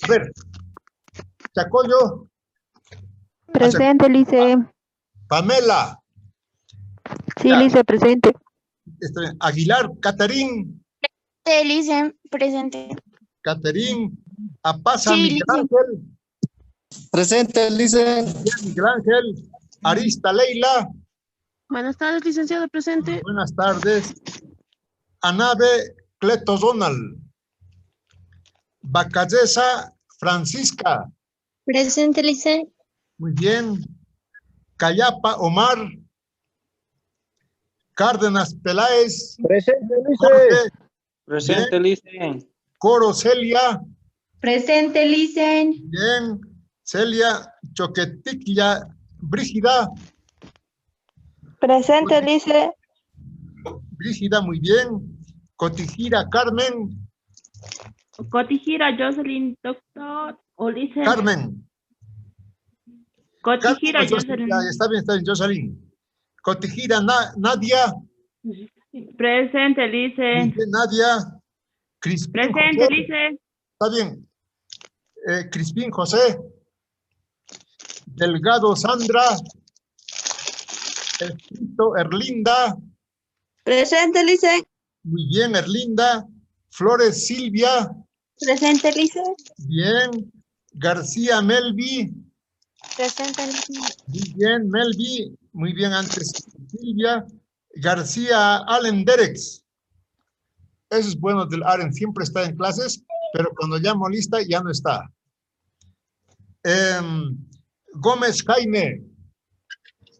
A ver, Chacoyo, Presente, Lice. Pamela, Sí, Ya. Lice, presente. Aguilar, Catarín, Lice, presente. Caterín, Apaza, Sí, Miguel Lice. Ángel, Presente, Lice. Miguel Ángel, Arista, Leila, Buenas tardes, licenciado, presente. buenas tardes, Anabe, Cleto Donald, Bacallesa, Francisca, Presente, Lice. muy bien, Cayapa, Omar, Cárdenas, Peláez, Presente, Jorge, Presente, Lice. Coro, Celia, Presente, Lice. bien, Celia, Choqueticlia, Brígida, Presente, Lice. Brígida, muy bien, Cotijira, Carmen, Cotijira, Jocelyn, doctor. O Lice. Carmen, Cotijira, Carmen, Jocelyn. ya, está bien, Jocelyn, Cotijira, Nadia, Presente, muy Lice. bien, Nadia, Crispín, Presente, José, Lice. está bien, Crispín, José, Delgado, Sandra, Escrito, Erlinda, Presente, Lice. muy bien, Erlinda, Flores, Silvia, Presente, Lice. bien, García, Melvi, Presente, Lice. muy bien, Melvi, muy bien, antes Silvia, García, Allen Derex. Eso es bueno del Aren, siempre está en clases pero cuando llamo lista ya no está. Gómez Jaime.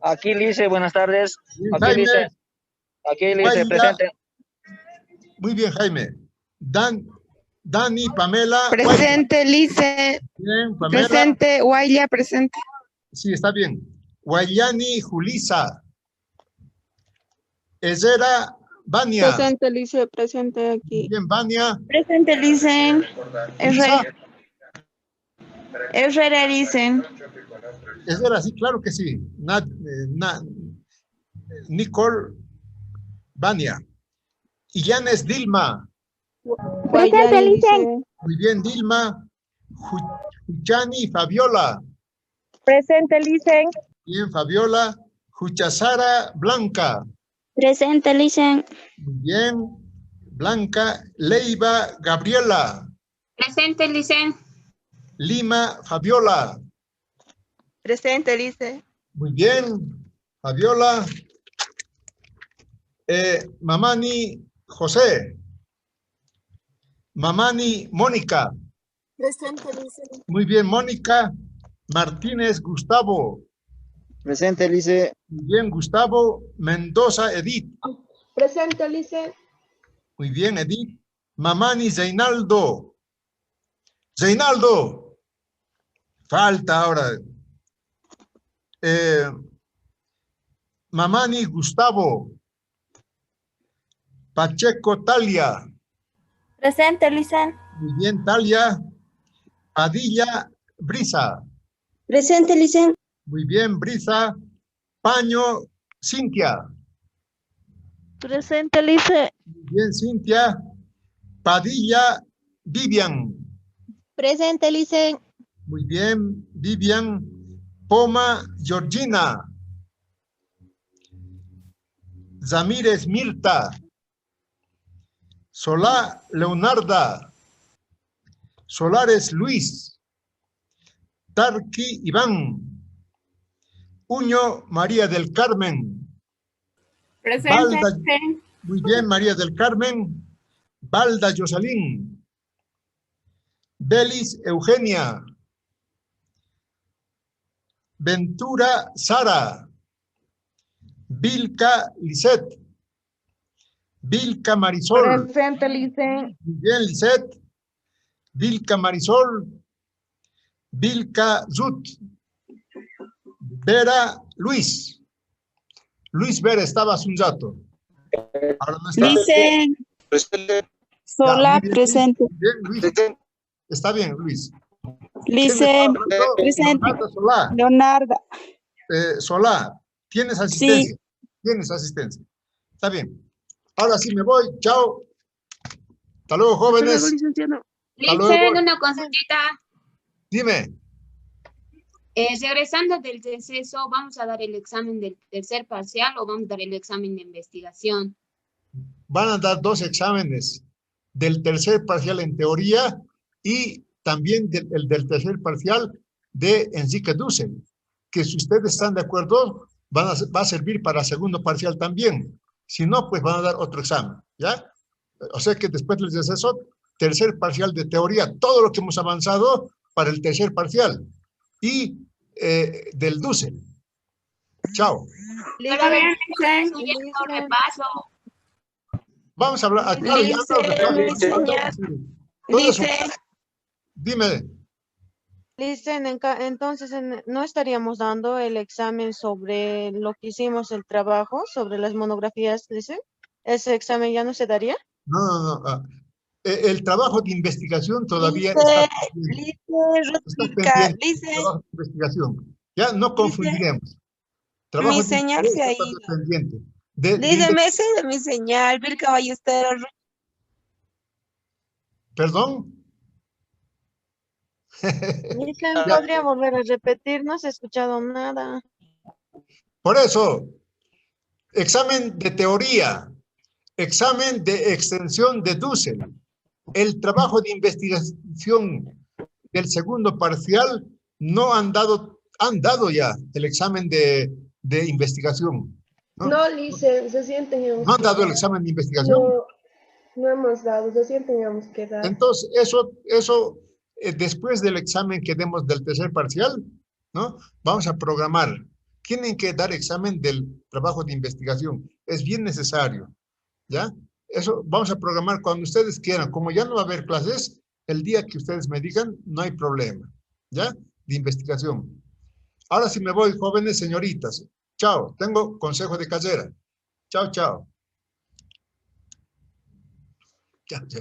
Aquí Lice, buenas tardes. Bien, Aquí Jaime. Lice. Aquí Lice, Guaya. presente. Muy bien, Jaime. Dani, Pamela. Presente, Lice. Bien, Pamela. Presente, Guaya, presente. Sí, está bien. Guayani, Julisa. Ezera, Vania. Presente, Lice, presente aquí. Bien, Vania. Presente, Lice. Julisa. Herrera, Lice. Ezera, sí, claro que sí. Nicole, Vania. Illanes, Dilma. Presente, Lice. Muy bien, Dilma. Juchani, Fabiola. Presente, Lice. Bien, Fabiola. Juchasara, Blanca. Presente, Lice. Muy bien. Blanca. Leiva, Gabriela. Presente, Lice. Lima, Fabiola. Presente, Lice. Muy bien. Fabiola. Mamani, José. Mamani, Mónica. Presente, Lice. Muy bien, Mónica. Martínez, Gustavo. Presente, Lice. Muy bien, Gustavo. Mendoza, Edith. Presente, Lice. Muy bien, Edith. Mamani, Zeinaldo. Zeinaldo. Falta ahora. Mamani, Gustavo. Pacheco, Talia. Presente, Lice. Muy bien, Talia. Padilla, Brisa. Presente, Lice. Muy bien, Brisa. Paño, Cintia. Presente, Lice. Muy bien, Cintia. Padilla, Vivian. Presente, Lice. Muy bien, Vivian. Poma, Georgina. Zamírez, Mirta. Solá, Leonarda. Solares, Luis. Tarqui, Iván. Uño, María del Carmen. Presente. Balda, muy bien, María del Carmen. Balda, Josalín. Belis, Eugenia. Ventura, Sara. Vilca, Lisette. Vilca, Marisol. Presente, Lice. Muy bien, Lisette. Vilca, Marisol. Vilca, Zut. Vera, Luis. Luis Vera estaba hace un rato. Ahora no está. Lice. Presente. Sola, muy bien, presente. Bien, Luis. Está bien, Luis. Lice. Presente. Leonardo Solá. Leonarda. Solá, ¿tienes asistencia? Tienes asistencia. Está bien. Ahora sí me voy. Chao. Hasta luego, Hasta luego, jóvenes. licenciado. Hasta Lice, luego. una consultita. Dime. Regresando del deceso, ¿vamos a dar el examen del tercer parcial o vamos a dar el examen de investigación? Van a dar 2 exámenes. Del tercer parcial en teoría y también el del tercer parcial de Enrique Dussel. Que si ustedes están de acuerdo, va a servir para segundo parcial también. Si no, pues van a dar otro examen, ¿ya? O sea que después del deceso, tercer parcial de teoría, todo lo que hemos avanzado para el tercer parcial. Y del Dussel. Chao. Está bien, siguiendo repaso. Vamos a hablar. Claro, ya Lice. Dime. Lice, entonces no estaríamos dando el examen sobre lo que hicimos, el trabajo, sobre las monografías, Lice. ¿Ese examen ya no se daría? No. El trabajo de investigación todavía Lice, está pendiente. Lice. Trabajo de investigación. Ya no confundiremos. Trabajo Mi de señal investigación se ha está ido. pendiente. Lice, me sé de mi señal. Vilca Ballesteros. ¿Perdón? Lice, ¿podría volver a repetir? No se ha escuchado nada. Por eso, examen de teoría, examen de extensión de Dussel, el trabajo de investigación del segundo parcial no han dado ya el examen de investigación. No, Lice, se sienten en... ¿No han dado el examen de investigación? No hemos dado, recién teníamos que dar. Entonces, después del examen que demos del tercer parcial, ¿no? Vamos a programar. Tienen que dar examen del trabajo de investigación. Es bien necesario, ¿ya? Eso vamos a programar cuando ustedes quieran. Como ya no va a haber clases, el día que ustedes me digan, no hay problema, ¿ya? De investigación. Ahora sí me voy, jóvenes señoritas. Chao, tengo consejo de carrera. Chao, chao. Ya, ya.